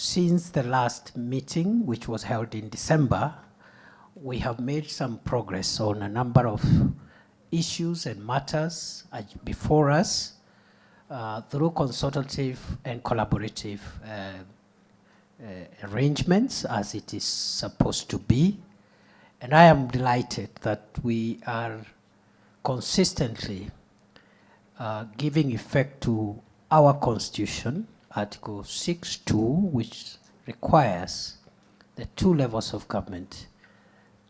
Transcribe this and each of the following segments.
since the last meeting, which was held in December, we have made some progress on a number of issues and matters before us through consultative and collaborative arrangements, as it is supposed to be. And I am delighted that we are consistently giving effect to our Constitution, Article 6.2, which requires the two levels of government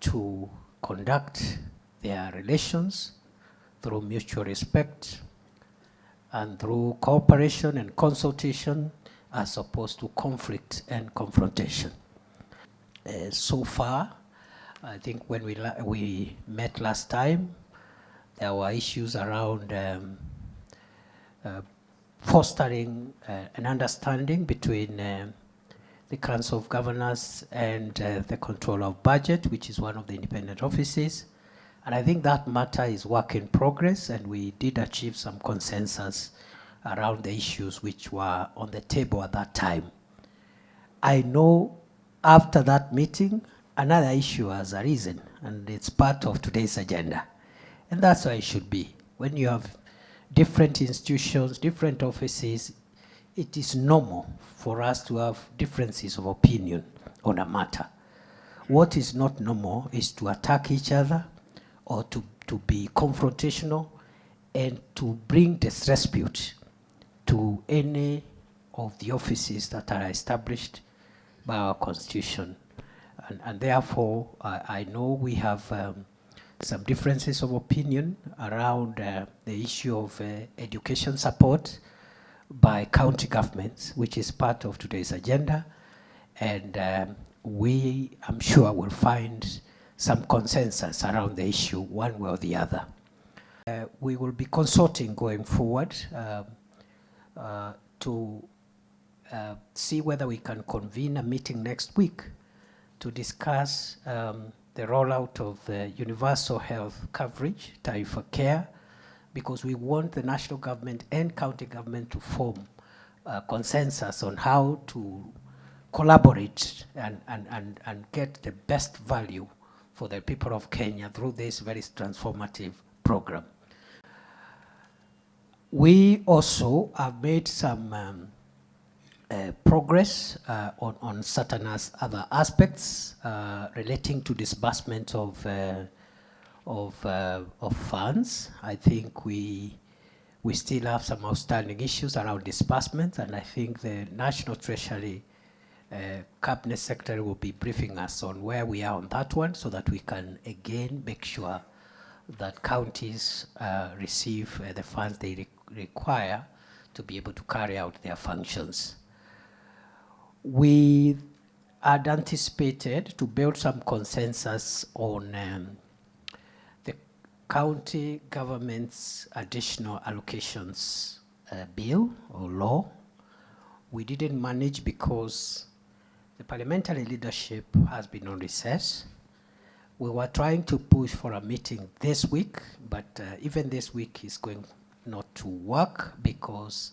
to conduct their relations through mutual respect and through cooperation and consultation, as opposed to conflict and confrontation. So far, I think when we met last time, there were issues around fostering an understanding between the Council of Governors and the Control of Budget, which is one of the independent offices. And I think that matter is work in progress, and we did achieve some consensus around the issues which were on the table at that time. I know after that meeting, another issue has arisen, and it's part of today's agenda. And that's how it should be. When you have different institutions, different offices, it is normal for us to have differences of opinion on a matter. What is not normal is to attack each other or to be confrontational and to bring disrepute to any of the offices that are established by our Constitution. And therefore, I know we have some differences of opinion around the issue of education support by county governments, which is part of today's agenda. And I'm sure we'll find some consensus around the issue one way or the other. We will be consulting going forward to see whether we can convene a meeting next week to discuss the rollout of the universal health coverage, Taifa Care, because we want the national government and county government to form a consensus on how to collaborate and get the best value for the people of Kenya through this very transformative program. We also have made some progress on certain other aspects relating to disbursement of funds. I think we still have some outstanding issues around disbursement, and I think the National Treasury Cabinet Secretary will be briefing us on where we are on that one, so that we can again make sure that counties receive the funds they require to be able to carry out their functions. We had anticipated to build some consensus on the county government's additional allocations bill or law. We didn't manage because the parliamentary leadership has been on recess. We were trying to push for a meeting this week, but even this week is going not to work because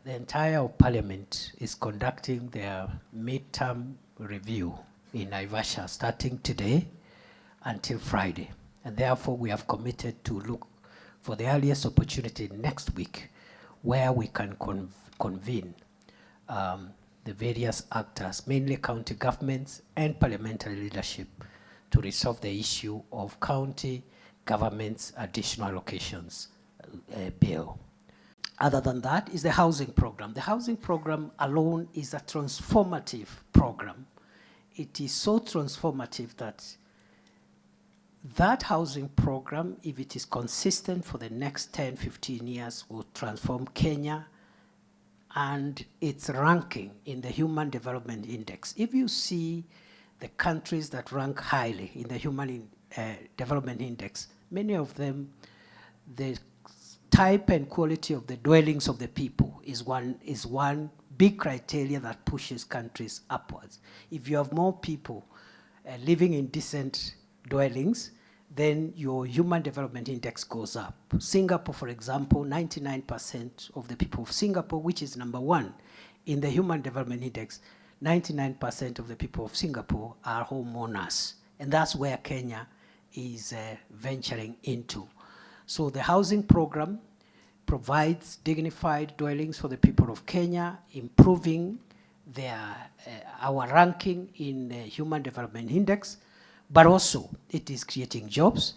the entire parliament is conducting their midterm review in Naivasha starting today until Friday. And therefore we have committed to look for the earliest opportunity next week where we can convene the various actors, mainly county governments and parliamentary leadership, to resolve the issue of county government's additional allocations bill. Other than that is the housing program. The housing program alone is a transformative program. It is so transformative that housing program, if it is consistent for the next 10, 15 years, will transform Kenya and its ranking in the Human Development Index. If you see the countries that rank highly in the Human Development Index, many of them, the type and quality of the dwellings of the people is one big criteria that pushes countries upwards. If you have more people living in decent dwellings, then your Human Development Index goes up. Singapore, for example, 99% of the people of Singapore, which is #1 in the Human Development Index, 99% of the people of Singapore are homeowners. And that's where Kenya is venturing into. So the housing program provides dignified dwellings for the people of Kenya, improving our ranking in the Human Development Index, but also it is creating jobs,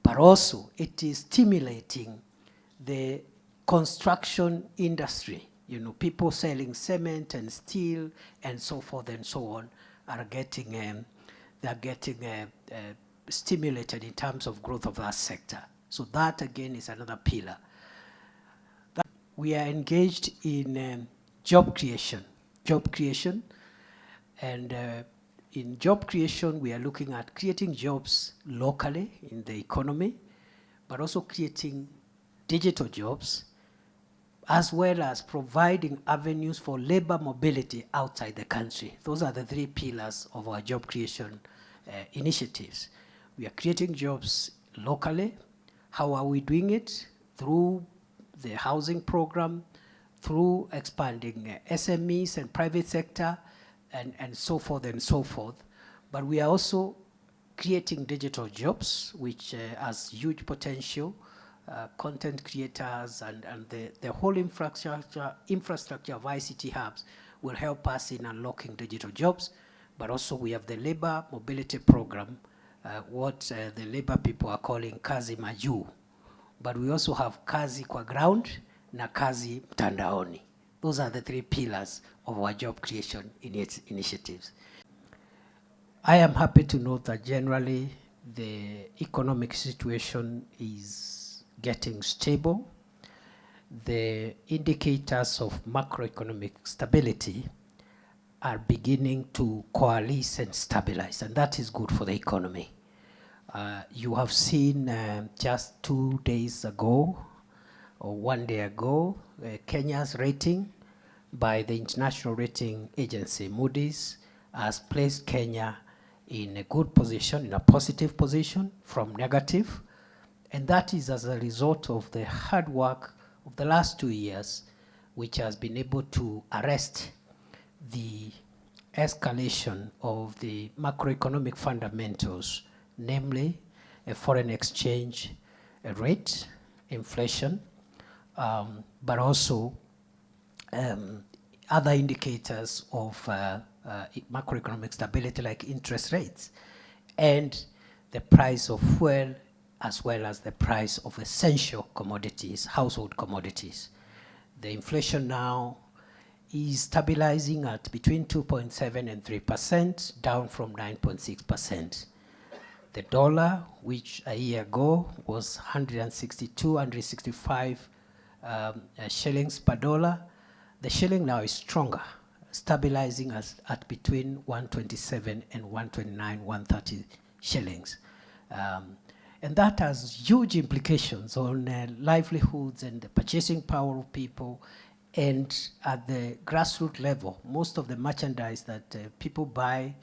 but also it is stimulating the construction industry. You know, people selling cement and steel and so forth and so on are getting, they're getting stimulated in terms of growth of that sector. So that again is another pillar. We are engaged in job creation, and in job creation, we are looking at creating jobs locally in the economy, but also creating digital jobs, as well as providing avenues for labor mobility outside the country. Those are the three pillars of our job creation initiatives. We are creating jobs locally. How are we doing it? Through the housing program, through expanding SMEs and private sector, and so forth and so forth. But we are also creating digital jobs, which has huge potential. Content creators and the whole infrastructure of ICT hubs will help us in unlocking digital jobs. But also we have the labor mobility program, what the labor people are calling kazi majuu. But we also have kazi kwa ground na kazi mtandaoni. Those are the three pillars of our job creation initiatives. I am happy to note that generally the economic situation is getting stable. The indicators of macroeconomic stability are beginning to coalesce and stabilize, and that is good for the economy. You have seen just 2 days ago, or 1 day ago, Kenya's rating by the international rating agency Moody's has placed Kenya in a good position, in a positive position from negative. And that is as a result of the hard work of the last 2 years, which has been able to arrest the escalation of the macroeconomic fundamentals, namely a foreign exchange rate, inflation, but also other indicators of macroeconomic stability like interest rates and the price of fuel, as well as the price of essential commodities, household commodities. The inflation now is stabilizing at between 2.7 and 3%, down from 9.6%. The dollar, which a year ago was 162, 165 shillings per dollar, the shilling now is stronger, stabilizing at between 127 and 129, 130 shillings. And that has huge implications on livelihoods and the purchasing power of people. And at the grassroots level, most of the merchandise that people buy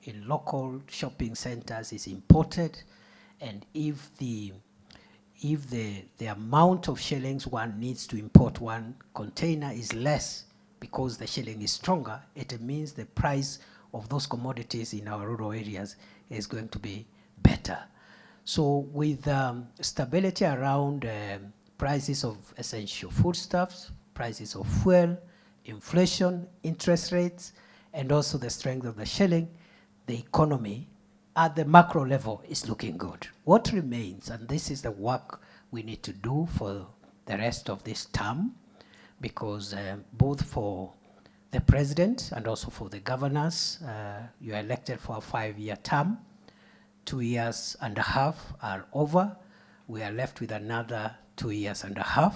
in local shopping centers is imported. And if the amount of shillings one needs to import one container is less because the shilling is stronger, it means the price of those commodities in our rural areas is going to be better. So with stability around prices of essential foodstuffs, prices of fuel, inflation, interest rates, and also the strength of the shilling, the economy at the macro level is looking good. What remains, and this is the work we need to do for the rest of this term, because both for the president and also for the governors, you are elected for a 5-year term. 2 years and a half are over. We are left with another 2 years and a half,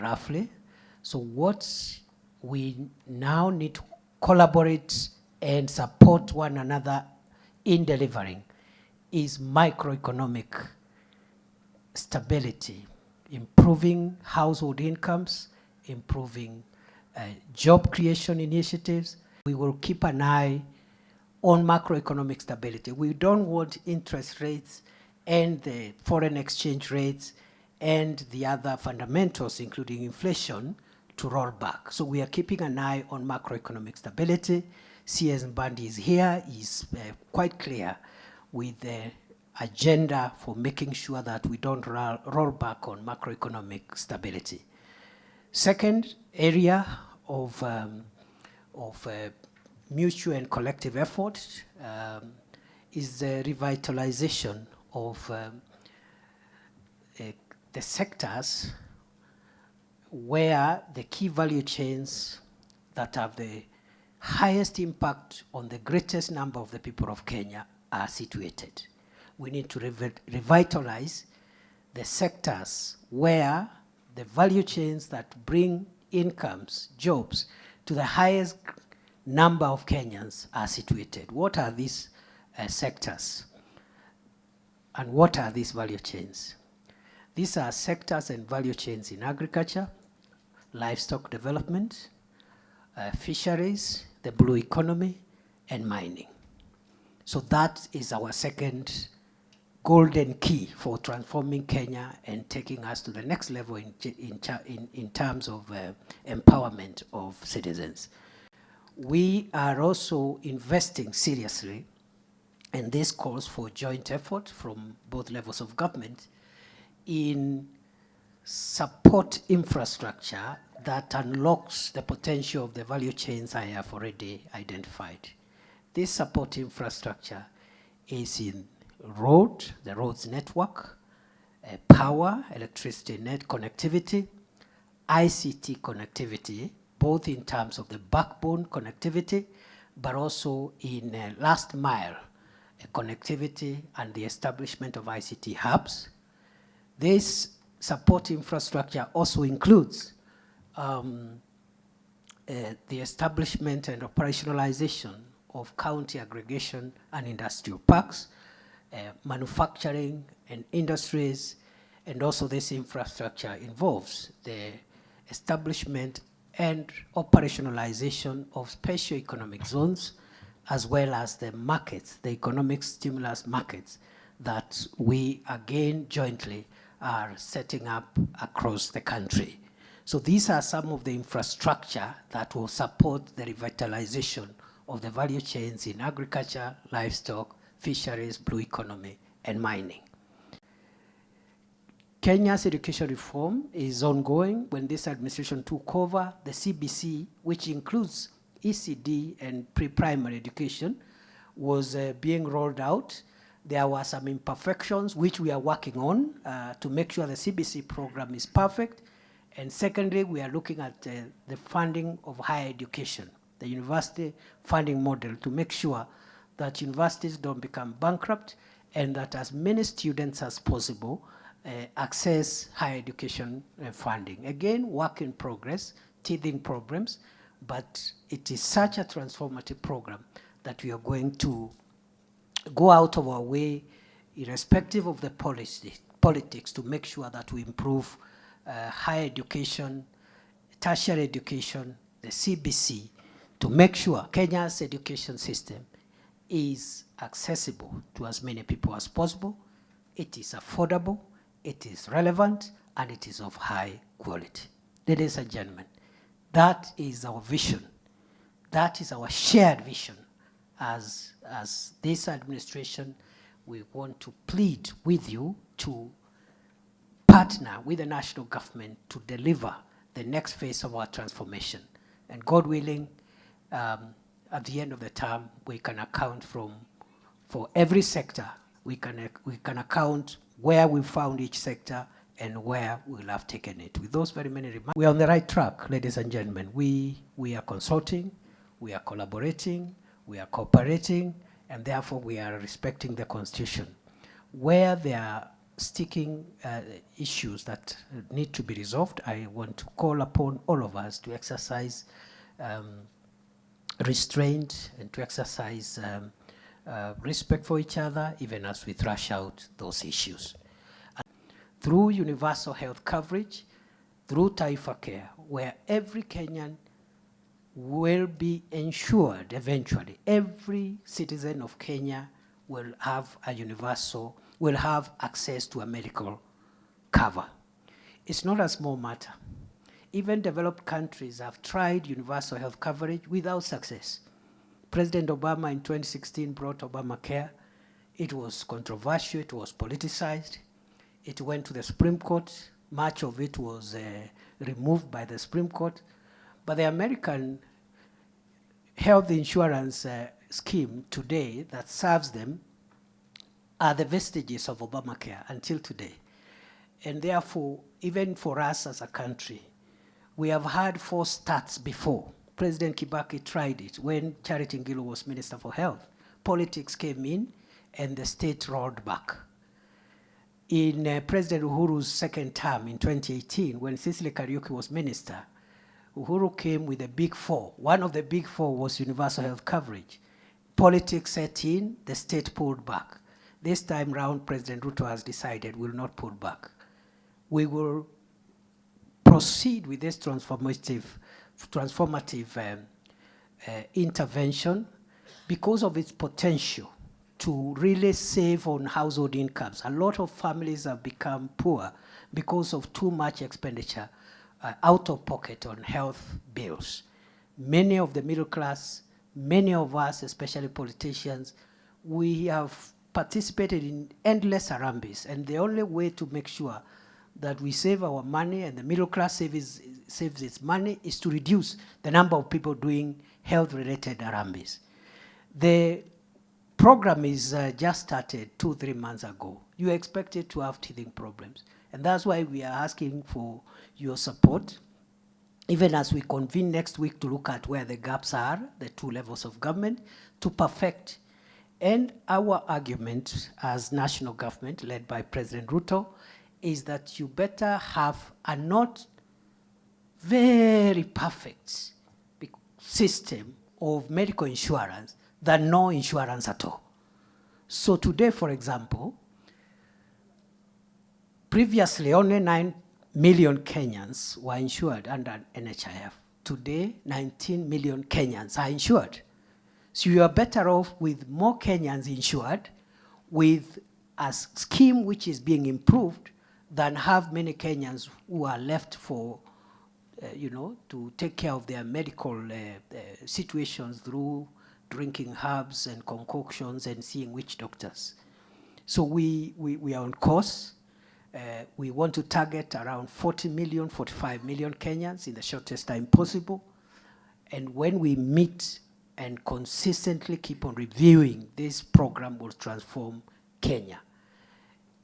roughly. So what we now need to collaborate and support one another in delivering is microeconomic stability, improving household incomes, improving job creation initiatives. We will keep an eye on macroeconomic stability. We don't want interest rates and the foreign exchange rates and the other fundamentals, including inflation, roll back. So we are keeping an eye on macroeconomic stability. CS Mbandi is here, is quite clear with the agenda for making sure that we don't roll back on macroeconomic stability. Second area of mutual and collective effort is the revitalization of the sectors where the key value chains that have the highest impact on the greatest number of the people of Kenya are situated. We need to revitalize the sectors where the value chains that bring incomes, jobs, to the highest number of Kenyans are situated. What are these sectors? And what are these value chains? These are sectors and value chains in agriculture, livestock development, fisheries, the blue economy, and mining. So that is our second golden key for transforming Kenya and taking us to the next level in terms of empowerment of citizens. We are also investing seriously, and this calls for joint effort from both levels of government in support infrastructure that unlocks the potential of the value chains I have already identified. This support infrastructure is in the roads network, power, electricity net connectivity, ICT connectivity, both in terms of the backbone connectivity, but also in last mile connectivity and the establishment of ICT hubs. This support infrastructure also includes the establishment and operationalization of county aggregation and industrial parks, manufacturing and industries, and also this infrastructure involves the establishment and operationalization of special economic zones, as well as the markets, the economic stimulus markets that we again jointly are setting up across the country. So these are some of the infrastructure that will support the revitalization of the value chains in agriculture, livestock, fisheries, blue economy, and mining. Kenya's education reform is ongoing. When this administration took over, the CBC, which includes ECD and pre-primary education, was being rolled out. There were some imperfections which we are working on to make sure the CBC program is perfect. And secondly, we are looking at the funding of higher education, the university funding model, to make sure that universities don't become bankrupt and that as many students as possible access higher education funding. Again, work in progress, teething problems, but it is such a transformative program that we are going to go out of our way, irrespective of the politics, to make sure that we improve higher education, tertiary education, the CBC, to make sure Kenya's education system is accessible to as many people as possible, it is affordable, it is relevant, and it is of high quality. Ladies and gentlemen, that is our vision. That is our shared vision. As this administration, we want to plead with you to partner with the national government to deliver the next phase of our transformation. And God willing, at the end of the term, we can account for every sector. We can account where we found each sector and where we'll have taken it. With those very many remarks, we are on the right track, ladies and gentlemen. We are consulting, we are collaborating, we are cooperating, and therefore we are respecting the Constitution. Where there are sticking issues that need to be resolved, I want to call upon all of us to exercise restraint and to exercise respect for each other, even as we thrash out those issues. Through universal health coverage, through Taifa Care, where every Kenyan will be ensured eventually, every citizen of Kenya will have will have access to a medical cover. It's not a small matter. even developed countries have tried universal health coverage without success. President Obama in 2016 brought Obamacare. It was controversial, it was politicized. It went to the Supreme Court. Much of it was removed by the Supreme Court. But the American health insurance scheme today that serves them are the vestiges of Obamacare until today. And therefore, even for us as a country, we have had false starts before. President Kibaki tried it when Charity Ngilu was Minister for Health. Politics came in and the state rolled back. In President Uhuru's second term in 2018, when Cecily Kariuki was minister, Uhuru came with the big four. One of the big four was universal health coverage. Politics set in, the state pulled back. This time round, President Ruto has decided we'll not pull back. We will proceed with this transformative intervention because of its potential to really save on household incomes. A lot of families have become poor because of too much expenditure out of pocket on health bills. Many of the middle class, many of us, especially politicians, we have participated in endless harambes, and the only way to make sure that we save our money and the middle class saves its money is to reduce the number of people doing health-related harambes. The program is just started 2-3 months ago. You expect it to have teething problems. And that's why we are asking for your support, even as we convene next week to look at where the gaps are, the two levels of government, to perfect. And our argument as national government, led by President Ruto, is that you better have a not very perfect system of medical insurance than no insurance at all. So today, for example, previously only 9 million Kenyans were insured under NHIF. Today, 19 million Kenyans are insured. So you are better off with more Kenyans insured with a scheme which is being improved than have many Kenyans who are left for, to take care of their medical situations through drinking herbs and concoctions and seeing witch doctors. So we are on course. We want to target around 40 million, 45 million Kenyans in the shortest time possible. And when we meet and consistently keep on reviewing, this program will transform Kenya.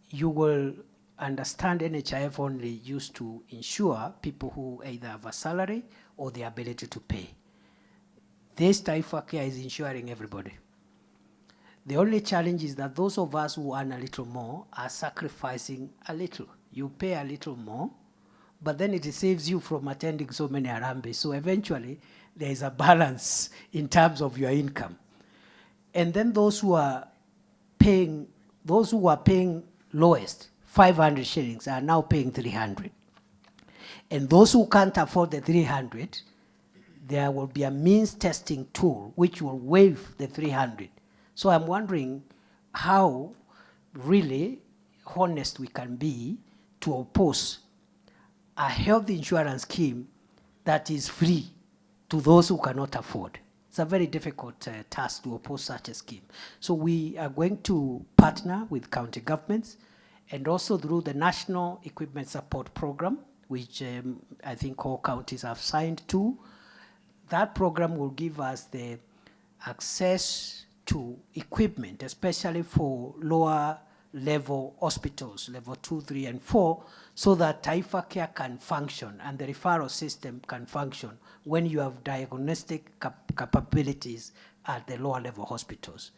You will understand NHIF only used to insure people who either have a salary or the ability to pay. This Taifa Care is insuring everybody. The only challenge is that those of us who earn a little more are sacrificing a little. You pay a little more, but then it saves you from attending so many harambes. So eventually, there is a balance in terms of your income. And then those who are paying lowest, 500 shillings, are now paying 300. And those who can't afford the 300, there will be a means testing tool which will waive the 300. So I'm wondering how really honest we can be to oppose a health insurance scheme that is free to those who cannot afford. It's a very difficult task to oppose such a scheme. So we are going to partner with county governments and also through the National Equipment Support Program, which I think all counties have signed to. That program will give us the access to equipment, especially for lower level hospitals, level 2, 3, and 4, so that Taifa Care can function and the referral system can function when you have diagnostic capabilities at the lower level hospitals.